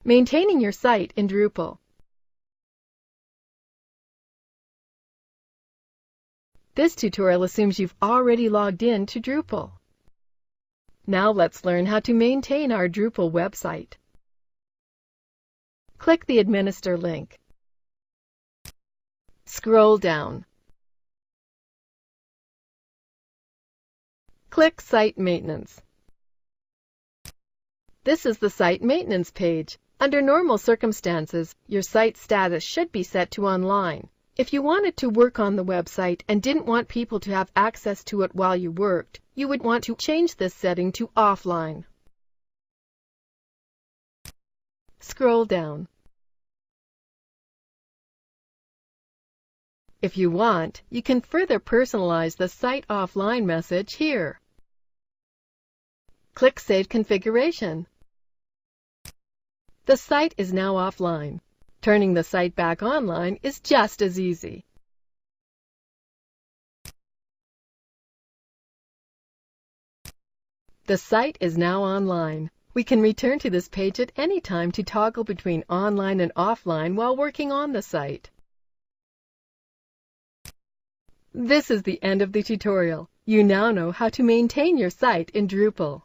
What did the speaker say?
Maintaining your site in Drupal. This tutorial assumes you've already logged in to Drupal. Now let's learn how to maintain our Drupal website. Click the Administer link. Scroll down. Click Site Maintenance. This is the Site Maintenance page. Under normal circumstances, your site status should be set to Online. If you wanted to work on the website and didn't want people to have access to it while you worked, you would want to change this setting to Offline. Scroll down. If you want, you can further personalize the Site Offline message here. Click Save Configuration. The site is now offline. Turning the site back online is just as easy. The site is now online. We can return to this page at any time to toggle between online and offline while working on the site. This is the end of the tutorial. You now know how to maintain your site in Drupal.